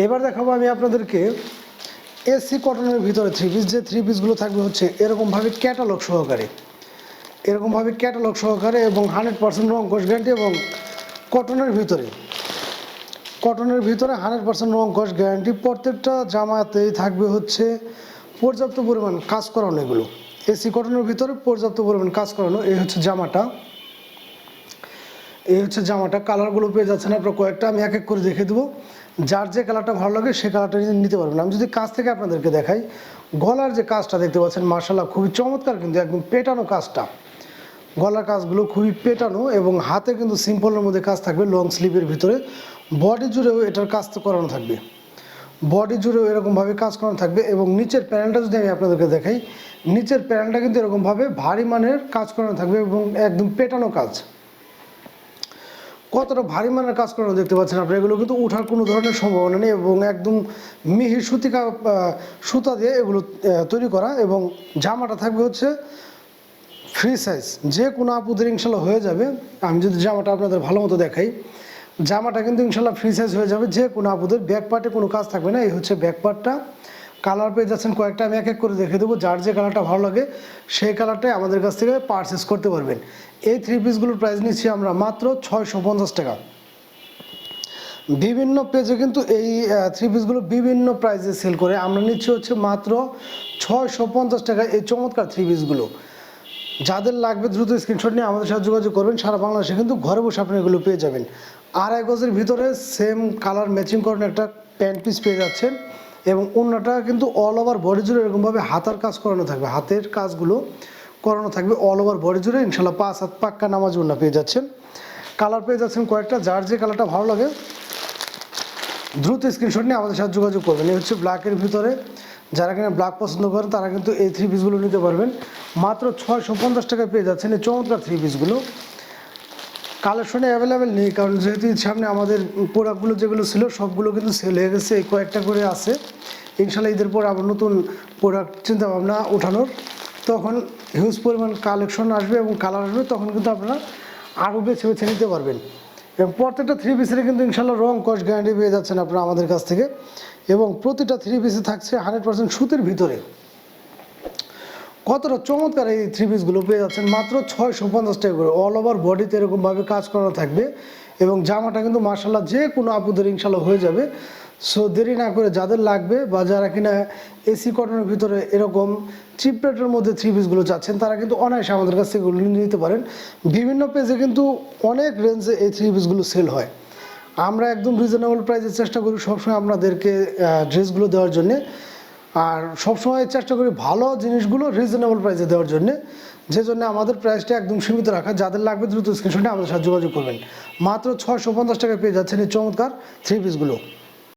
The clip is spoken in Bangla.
এবার দেখাবো আমি আপনাদেরকে এসি কটনের ভিতরে থ্রি পিস, যে থ্রি পিসগুলো থাকবে হচ্ছে এরকমভাবে ক্যাটালগ সহকারে, এবং 100% রং কস গ্যারান্টি, এবং কটনের ভিতরে 100% রং কস গ্যারান্টি। প্রত্যেকটা জামাতেই থাকবে হচ্ছে পর্যাপ্ত পরিমাণ কাজ করানো। এগুলো এসি কটনের ভিতরে পর্যাপ্ত পরিমাণ কাজ করানো। এই হচ্ছে জামাটা, কালারগুলো পেয়ে যাচ্ছেন আপনারা কয়েকটা, আমি এক এক করে দেখে দেবো। যার যে কালারটা ভালো লাগে সে কালারটা নিতে পারবেন। আমি যদি কাজ থেকে আপনাদেরকে দেখাই, গলার যে কাজটা দেখতে পাচ্ছেন মাশাআল্লাহ খুবই চমৎকার, কিন্তু একদম পেটানো কাজটা, গলার কাজগুলো খুবই পেটানো, এবং হাতে কিন্তু সিম্পলের মধ্যে কাজ থাকবে লং স্লিভের ভিতরে। বডি জুড়েও এটার কাজ করানো থাকবে, এরকমভাবে কাজ করানো থাকবে। এবং নিচের প্যানেলটা যদি আমি আপনাদেরকে দেখাই, নিচের প্যানেলটা কিন্তু এরকমভাবে ভারী মানের কাজ করানো থাকবে, এবং একদম পেটানো কাজ। কতটা ভারী মানের কাজ করানো দেখতে পাচ্ছেন আপনারা। এগুলো কিন্তু ওঠার কোনো ধরনের সম্ভাবনা নেই, এবং একদম মিহি সুতা দিয়ে এগুলো তৈরি করা। এবং জামাটা থাকবে হচ্ছে ফ্রি সাইজ, যে কোনো আপুদের ইনশাল্লাহ হয়ে যাবে। আমি যদি জামাটা আপনাদের ভালো মতো দেখাই, জামাটা কিন্তু ইনশাল্লাহ ফ্রি সাইজ হয়ে যাবে যে কোনো আপুদের। ব্যাক পার্টে কোনো কাজ থাকবে না। এই হচ্ছে ব্যাক পার্টটা। কালার পেয়ে যাচ্ছেন কয়েকটা, আমি এক এক করে দেখে দেবো। যার যে কালারটা ভালো লাগে সেই কালারটাই আমাদের কাছ থেকে পারচেস করতে পারবেন। এই থ্রি পিসগুলোর প্রাইস নিচ্ছি আমরা মাত্র 650 টাকা। বিভিন্ন পেজে কিন্তু এই থ্রি পিসগুলো বিভিন্ন প্রাইসে সেল করে, আমরা নিচ্ছি হচ্ছে মাত্র 650 টাকা এই চমৎকার থ্রি পিসগুলো। যাদের লাগবে দ্রুত স্ক্রিনশট নিয়ে আমাদের সাথে যোগাযোগ করবেন। সারা বাংলাদেশে কিন্তু ঘরে বসে আপনি এগুলো পেয়ে যাবেন। 2.5 গজের ভিতরে সেম কালার ম্যাচিং করেন একটা প্যান্ট পিস পেয়ে যাচ্ছেন, এবং অন্যটা কিন্তু অল ওভার বডি জুড়ে এরকমভাবে হাতার কাজ করানো থাকবে, হাতের কাজগুলো করানো থাকবে অল ওভার বডি জুড়ে। ইনশাল্লাহ 5 হাত পাক্কা নামাজ ওড়না পেয়ে যাচ্ছেন। কালার পেয়ে যাচ্ছেন কয়েকটা, যার যে কালারটা ভালো লাগে দ্রুত স্ক্রিনশট নিয়ে আমাদের সাথে যোগাযোগ করবেন। এই হচ্ছে ব্ল্যাকের ভিতরে, যারা কিনা ব্ল্যাক পছন্দ করেন তারা কিন্তু এই থ্রি পিসগুলো নিতে পারবেন। মাত্র 650 টাকায় পেয়ে যাচ্ছেন এই চমৎকার থ্রি পিসগুলো। কালেকশনে অ্যাভেলেবেল নেই, কারণ যেহেতু সামনে আমাদের প্রোডাক্টগুলো যেগুলো ছিল সবগুলো কিন্তু সেল হয়ে গেছে। এই কয়েকটা করে আছে, ইনশাল্লাহ ঈদের পর আবার নতুন প্রোডাক্ট চিন্তাভাবনা ওঠানোর, তখন হিউজ পরিমাণ কালেকশন আসবে এবং কালার আসবে, তখন কিন্তু আপনারা আরও বেছে বেছে নিতে পারবেন। এবং প্রত্যেকটা থ্রি পিসের কিন্তু ইনশাল্লাহ রং কস গ্যারান্টি পেয়ে যাচ্ছেন আপনারা আমাদের কাছ থেকে। এবং প্রতিটা থ্রি পিসে থাকছে 100% সুতির ভিতরে। কতটা চমৎকার এই থ্রি পিসগুলো পেয়ে যাচ্ছেন মাত্র 650 টাকা করে। অল ওভার বডিতে এরকমভাবে কাজ করানো থাকবে, এবং জামাটা কিন্তু মার্শাল্লাহ যে কোনো আপুদের ইনশাল্লাহ হয়ে যাবে। সো দেরি না করে যাদের লাগবে, বা যারা কিনা এসি কটনের ভিতরে এরকম চিপ রেটের মধ্যে থ্রি পিসগুলো চাচ্ছেন, তারা কিন্তু অনায়াসে আমাদের কাছ থেকে নিতে পারেন। বিভিন্ন পেজে কিন্তু অনেক রেঞ্জে এই থ্রি পিসগুলো সেল হয়। আমরা একদম রিজনেবল প্রাইসে চেষ্টা করি সবসময় আপনাদেরকে ড্রেসগুলো দেওয়ার জন্যে, আর সবসময় চেষ্টা করি ভালো জিনিসগুলো রিজনেবল প্রাইসে দেওয়ার জন্যে, যে জন্য আমাদের প্রাইসটা একদম সীমিত রাখা। যাদের লাগবে দ্রুত স্ক্রিনশটে আমাদের সাথে যোগাযোগ করবেন। মাত্র 650 টাকায় পেয়ে যাচ্ছেন এই চমৎকার থ্রি পিসগুলো।